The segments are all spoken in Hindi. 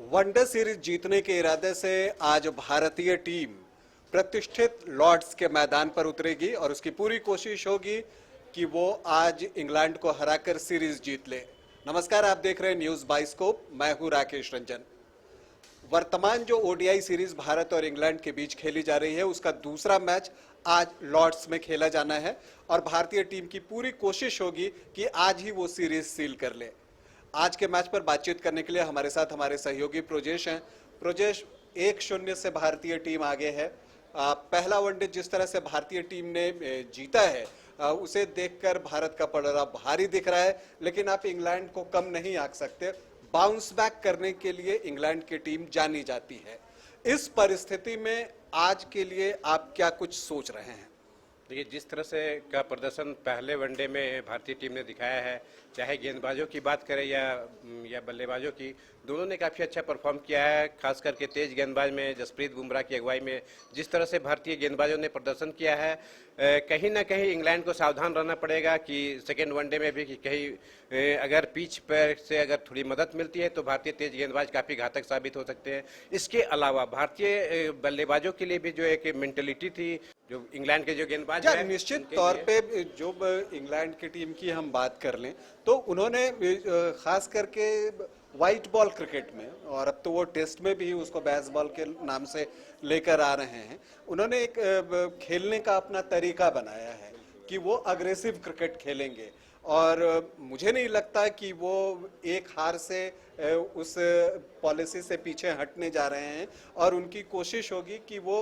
वनडे सीरीज जीतने के इरादे से आज भारतीय टीम प्रतिष्ठित लॉर्ड्स के मैदान पर उतरेगी और उसकी पूरी कोशिश होगी कि वो आज इंग्लैंड को हराकर सीरीज जीत ले। नमस्कार, आप देख रहे हैं न्यूज बाइस्कोप। मैं हूं राकेश रंजन। वर्तमान जो ओडीआई सीरीज भारत और इंग्लैंड के बीच खेली जा रही है, उसका दूसरा मैच आज लॉर्ड्स में खेला जाना है और भारतीय टीम की पूरी कोशिश होगी कि आज ही वो सीरीज सील कर ले। आज के मैच पर बातचीत करने के लिए हमारे साथ हमारे सहयोगी प्रोजेश हैं। प्रोजेश, 1-0 से भारतीय टीम आगे है। पहला वनडे जिस तरह से भारतीय टीम ने जीता है, उसे देखकर भारत का पलड़ा भारी दिख रहा है, लेकिन आप इंग्लैंड को कम नहीं आंक सकते। बाउंस बैक करने के लिए इंग्लैंड की टीम जानी जाती है। इस परिस्थिति में आज के लिए आप क्या कुछ सोच रहे हैं? देखिए, जिस तरह से का प्रदर्शन पहले वनडे में भारतीय टीम ने दिखाया है, चाहे गेंदबाजों की बात करें या बल्लेबाजों की, दोनों ने काफ़ी अच्छा परफॉर्म किया है। खास करके तेज गेंदबाज में जसप्रीत बुमराह की अगुवाई में जिस तरह से भारतीय गेंदबाजों ने प्रदर्शन किया है, कहीं ना कहीं इंग्लैंड को सावधान रहना पड़ेगा कि सेकेंड वनडे में भी कि कहीं अगर पिच पर से अगर थोड़ी मदद मिलती है तो भारतीय तेज गेंदबाज काफ़ी घातक साबित हो सकते हैं। इसके अलावा भारतीय बल्लेबाजों के लिए भी जो एक मेंटेलिटी थी, जो इंग्लैंड के जो गेंदबाज हैं, निश्चित तौर पे जो इंग्लैंड की टीम की हम बात कर लें तो उन्होंने खास करके व्हाइट बॉल क्रिकेट में, और अब तो वो टेस्ट में भी उसको बेसबॉल के नाम से लेकर आ रहे हैं, उन्होंने एक खेलने का अपना तरीका बनाया है कि वो अग्रेसिव क्रिकेट खेलेंगे और मुझे नहीं लगता कि वो एक हार से उस पॉलिसी से पीछे हटने जा रहे हैं और उनकी कोशिश होगी कि वो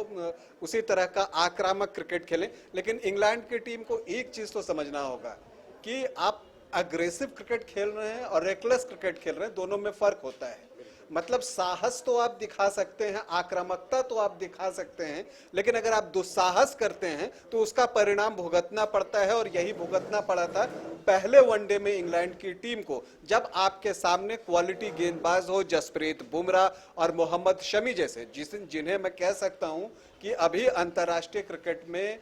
उसी तरह का आक्रामक क्रिकेट खेलें। लेकिन इंग्लैंड की टीम को एक चीज़ तो समझना होगा कि आप अग्रेसिव क्रिकेट खेल रहे हैं और रेकलेस क्रिकेट खेल रहे हैं, दोनों में फर्क होता है। मतलब साहस तो आप दिखा सकते हैं, आक्रामकता तो आप दिखा सकते हैं, लेकिन अगर आप दुस्साहस करते हैं तो उसका परिणाम भुगतना पड़ता है और यही भुगतना पड़ा था पहले वनडे में इंग्लैंड की टीम को, जब आपके सामने क्वालिटी गेंदबाज हो जसप्रीत बुमराह और मोहम्मद शमी जैसे, जिन्हें मैं कह सकता हूं कि अभी अंतर्राष्ट्रीय क्रिकेट में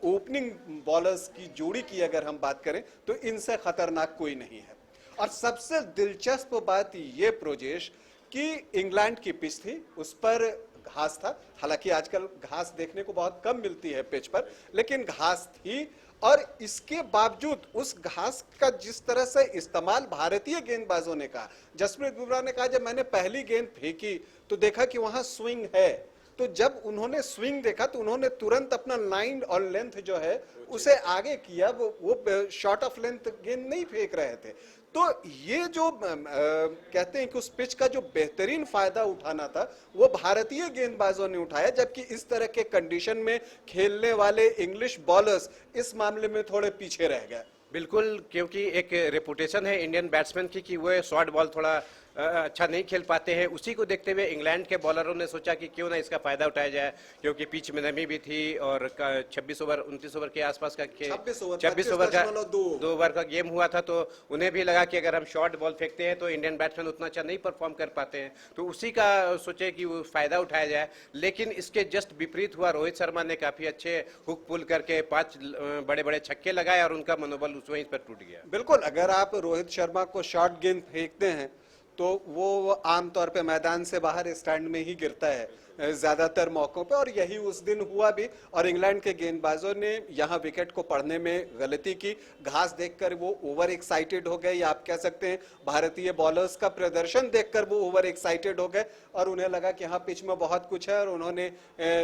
ओपनिंग बॉलर्स की जोड़ी की अगर हम बात करें तो इनसे खतरनाक कोई नहीं है। और सबसे दिलचस्प बात ये प्रोजेश कि इंग्लैंड की पिच थी, उस पर घास था। हालांकि आजकल घास देखने को बहुत कम मिलती है पिच पर, लेकिन घास थी और इसके बावजूद उस घास का जिस तरह से इस्तेमाल भारतीय गेंदबाजों ने कहा, जसप्रीत बुमराह ने कहा जब मैंने पहली गेंद फेंकी तो देखा कि वहां स्विंग है, तो जब उन्होंने स्विंग देखा तो उन्होंने तुरंत अपना लाइन और लेंथ जो है उसे आगे किया। वो शॉर्ट ऑफ लेंथ गेंद नहीं फेंक रहे थे। तो ये जो कहते हैं कि उस पिच का जो बेहतरीन फायदा उठाना था वो भारतीय गेंदबाजों ने उठाया, जबकि इस तरह के कंडीशन में खेलने वाले इंग्लिश बॉलर्स इस मामले में थोड़े पीछे रह गए। बिल्कुल, क्योंकि एक रेपुटेशन है इंडियन बैट्समैन की कि वो शॉर्ट बॉल थोड़ा अच्छा नहीं खेल पाते हैं। उसी को देखते हुए इंग्लैंड के बॉलरों ने सोचा कि क्यों ना इसका फायदा उठाया जाए, क्योंकि पिच में नमी भी थी और 26 ओवर 29 ओवर के आसपास का 26 ओवर का 2 ओवर का गेम हुआ था, तो उन्हें भी लगा कि अगर हम शॉर्ट बॉल फेंकते हैं तो इंडियन बैट्समैन उतना अच्छा नहीं परफॉर्म कर पाते हैं, तो उसी का सोचे कि वो फायदा उठाया जाए। लेकिन इसके जस्ट विपरीत हुआ। रोहित शर्मा ने काफी अच्छे हुक पुल करके 5 बड़े बड़े छक्के लगाए और उनका मनोबल उस वहीं पर टूट गया। बिल्कुल, अगर आप रोहित शर्मा को शॉर्ट गेंद फेंकते हैं तो वो आमतौर पे मैदान से बाहर स्टैंड में ही गिरता है ज्यादातर मौकों पे, और यही उस दिन हुआ भी। और इंग्लैंड के गेंदबाजों ने यहाँ विकेट को पढ़ने में गलती की। घास देखकर वो ओवर एक्साइटेड हो गए, या आप कह सकते हैं भारतीय बॉलर्स का प्रदर्शन देखकर वो ओवर एक्साइटेड हो गए और उन्हें लगा कि हाँ पिच में बहुत कुछ है, और उन्होंने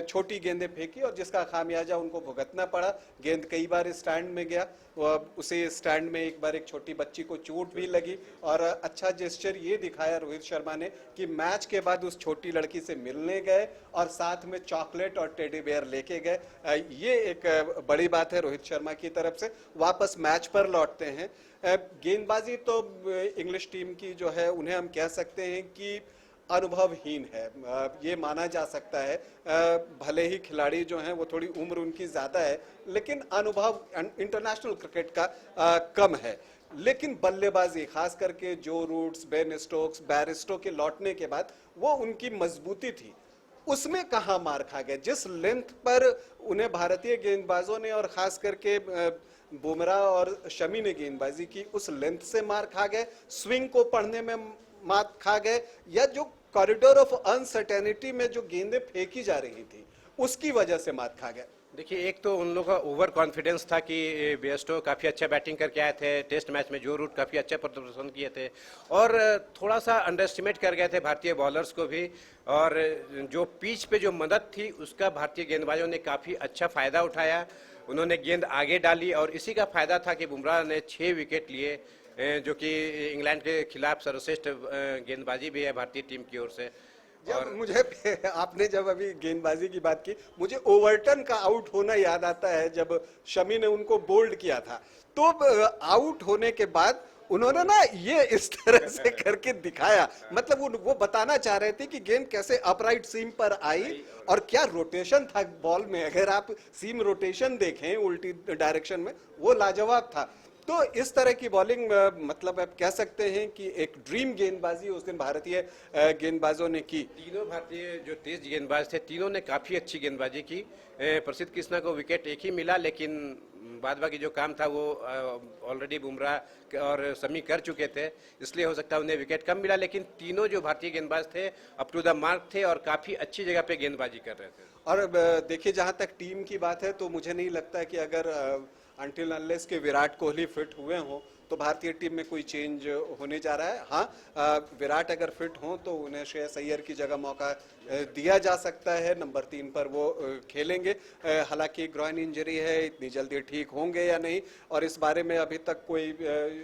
छोटी गेंदें फेंकी और जिसका खामियाजा उनको भुगतना पड़ा। गेंद कई बार स्टैंड में गया, उसे स्टैंड में एक बार एक छोटी बच्ची को चोट भी लगी, और अच्छा जेस्चर ये दिखाया रोहित शर्मा ने कि मैच के बाद उस छोटी लड़की से मिलने गए और साथ में चॉकलेट और टेडी बेयर लेके गए। ये एक बड़ी बात है रोहित शर्मा की तरफ से। वापस मैच पर लौटते हैं। गेंदबाजी तो इंग्लिश टीम की जो है उन्हें हम कह सकते हैं कि अनुभवहीन है, ये माना जा सकता है। भले ही खिलाड़ी जो हैं वो थोड़ी उम्र उनकी ज्यादा है, लेकिन अनुभव इंटरनेशनल क्रिकेट का कम है। लेकिन बल्लेबाजी, खास करके जो रूट्स, बेन स्टोक्स, बैरिस्टो के लौटने के बाद वो उनकी मजबूती थी, उसमें कहाँ मार खा गए। जिस लेंथ पर उन्हें भारतीय गेंदबाजों ने और खास करके बुमराह और शमी ने गेंदबाजी की, उस लेंथ से मार खा गए, स्विंग को पढ़ने में मात खा गए, या जो कॉरिडोर ऑफ अनसर्टेनिटी में जो गेंदें फेंकी जा रही थी उसकी वजह से मात खा गया। देखिए, एक तो उन लोगों का ओवर कॉन्फिडेंस था कि बेयस्टो काफ़ी अच्छा बैटिंग करके आए थे, टेस्ट मैच में जो रूट काफ़ी अच्छा प्रदर्शन किए थे, और थोड़ा सा अंडर एस्टिमेट कर गए थे भारतीय बॉलर्स को भी, और जो पिच पे जो मदद थी उसका भारतीय गेंदबाजों ने काफ़ी अच्छा फ़ायदा उठाया। उन्होंने गेंद आगे डाली और इसी का फायदा था कि बुमराह ने 6 विकेट लिए, जो कि इंग्लैंड के खिलाफ सर्वश्रेष्ठ गेंदबाजी भी है भारतीय टीम की ओर से। जब मुझे आपने जब अभी गेंदबाजी की बात की, मुझे ओवर्टन का आउट होना याद आता है जब शमी ने उनको बोल्ड किया था। तो आउट होने के बाद उन्होंने ना ये इस तरह से करके दिखाया, मतलब वो बताना चाह रहे थे कि गेंद कैसे अपराइट सीम पर आई और क्या रोटेशन था बॉल में। अगर आप सीम रोटेशन देखें उल्टी डायरेक्शन में, वो लाजवाब था। तो इस तरह की बॉलिंग मतलब आप कह सकते हैं कि एक ड्रीम गेंदबाजी उस दिन भारतीय गेंदबाजों ने की। तीनों भारतीय जो तेज गेंदबाज थे, तीनों ने काफ़ी अच्छी गेंदबाजी की। प्रसिद्ध कृष्णा को विकेट एक ही मिला, लेकिन बाद बाकी जो काम था वो ऑलरेडी बुमराह और शमी कर चुके थे, इसलिए हो सकता है उन्हें विकेट कम मिला, लेकिन तीनों जो भारतीय गेंदबाज थे अप टू द मार्क थे और काफ़ी अच्छी जगह पे गेंदबाजी कर रहे थे। और देखिए, जहां तक टीम की बात है तो मुझे नहीं लगता कि अगर अनटिल अनलेस के विराट कोहली फिट हुए हों तो भारतीय टीम में कोई चेंज होने जा रहा है। हाँ, विराट अगर फिट हों तो उन्हें श्रेयस अय्यर की जगह मौका दिया जा सकता है, नंबर 3 पर वो खेलेंगे। हालांकि ग्रॉइन इंजरी है, इतनी जल्दी ठीक होंगे या नहीं, और इस बारे में अभी तक कोई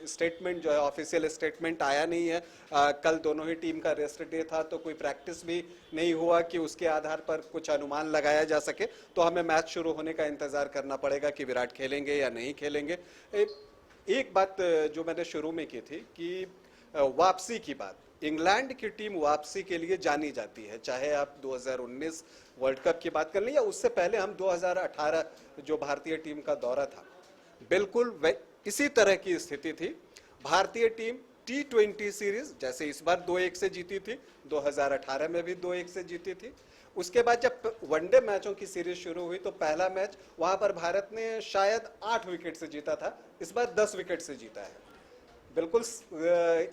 स्टेटमेंट जो है, ऑफिशियल स्टेटमेंट आया नहीं है। कल दोनों ही टीम का रेस्ट डे था तो कोई प्रैक्टिस भी नहीं हुआ कि उसके आधार पर कुछ अनुमान लगाया जा सके। तो हमें मैच शुरू होने का इंतजार करना पड़ेगा कि विराट खेलेंगे या नहीं खेलेंगे। एक बात जो मैंने शुरू में की थी कि वापसी की बात, इंग्लैंड की टीम वापसी के लिए जानी जाती है, चाहे आप 2019 वर्ल्ड कप की बात कर लें या उससे पहले हम 2018 जो भारतीय टीम का दौरा था, बिल्कुल इसी तरह की स्थिति थी। भारतीय टीम T20 सीरीज जैसे इस बार 2-1 से जीती थी, 2018 में भी 2-1 से जीती थी। उसके बाद जब वनडे मैचों की सीरीज शुरू हुई तो पहला मैच वहां पर भारत ने शायद 8 विकेट से जीता था, इस बार 10 विकेट से जीता है। बिल्कुल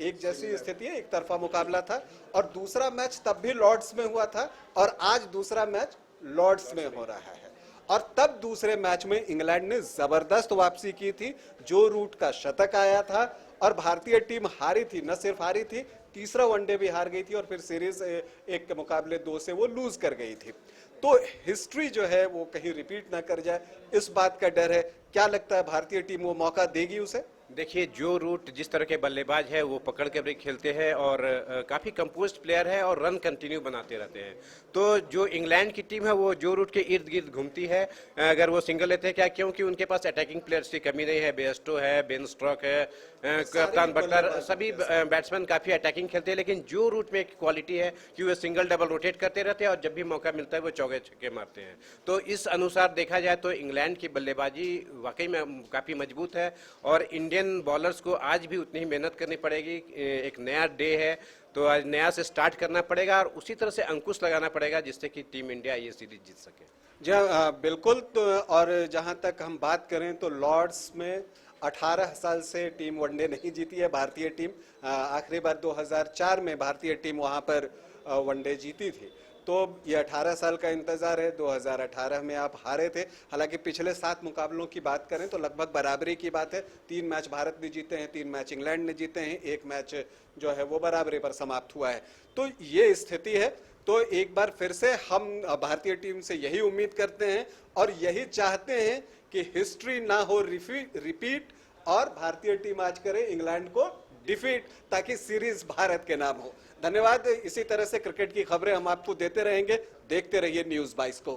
एक जैसी स्थिति है, एक तरफा मुकाबला था। और दूसरा मैच तब भी लॉर्ड्स में हुआ था और आज दूसरा मैच लॉर्ड्स में हो रहा है। और तब दूसरे मैच में इंग्लैंड ने जबरदस्त वापसी की थी, जो रूट का शतक आया था और भारतीय टीम हारी थी, न सिर्फ हारी थी, तीसरा वनडे भी हार गई थी और फिर सीरीज 1 के मुकाबले 2 से वो लूज कर गई थी। तो हिस्ट्री जो है वो कहीं रिपीट ना कर जाए, इस बात का डर है। क्या लगता है भारतीय टीम वो मौका देगी उसे? देखिए, जो रूट जिस तरह के बल्लेबाज है वो पकड़ के भी खेलते हैं और काफ़ी कंपोज्ड प्लेयर है और रन कंटिन्यू बनाते रहते हैं। तो जो इंग्लैंड की टीम है वो जो रूट के इर्द गिर्द घूमती है, अगर वो सिंगल लेते हैं, क्या क्योंकि उनके पास अटैकिंग प्लेयर्स की कमी नहीं है। बेयस्टो है, बेन स्ट्रोक है, कप्तान बटलर, सभी बैट्समैन काफ़ी अटैकिंग खेलते हैं, लेकिन जो रूट में एक क्वालिटी है कि वो सिंगल डबल रोटेट करते रहते हैं और जब भी मौका मिलता है वो चौके छक्के मारते हैं। तो इस अनुसार देखा जाए तो इंग्लैंड की बल्लेबाजी वाकई में काफ़ी मजबूत है और इंडियन बॉलर्स को आज भी उतनी ही मेहनत करनी पड़ेगी। एक नया डे है तो आज नया से स्टार्ट करना पड़ेगा और उसी तरह से अंकुश लगाना पड़ेगा जिससे कि टीम इंडिया ये सीरीज जीत सके। जी बिल्कुल। तो और जहां तक हम बात करें तो लॉर्ड्स में 18 साल से टीम वनडे नहीं जीती है भारतीय टीम। आखिरी बार 2004 में भारतीय टीम वहां पर वनडे जीती थी। तो ये 18 साल का इंतजार है। 2018 में आप हारे थे। हालांकि पिछले 7 मुकाबलों की बात करें तो लगभग बराबरी की बात है। 3 मैच भारत ने जीते हैं, 3 मैच इंग्लैंड ने जीते हैं, 1 मैच जो है वो बराबरी पर समाप्त हुआ है। तो ये स्थिति है। तो एक बार फिर से हम भारतीय टीम से यही उम्मीद करते हैं और यही चाहते हैं कि हिस्ट्री ना हो रिपीट और भारतीय टीम आज करे इंग्लैंड को डिफीट, ताकि सीरीज भारत के नाम हो। धन्यवाद। इसी तरह से क्रिकेट की खबरें हम आपको देते रहेंगे। देखते रहिए न्यूज़ 22 को।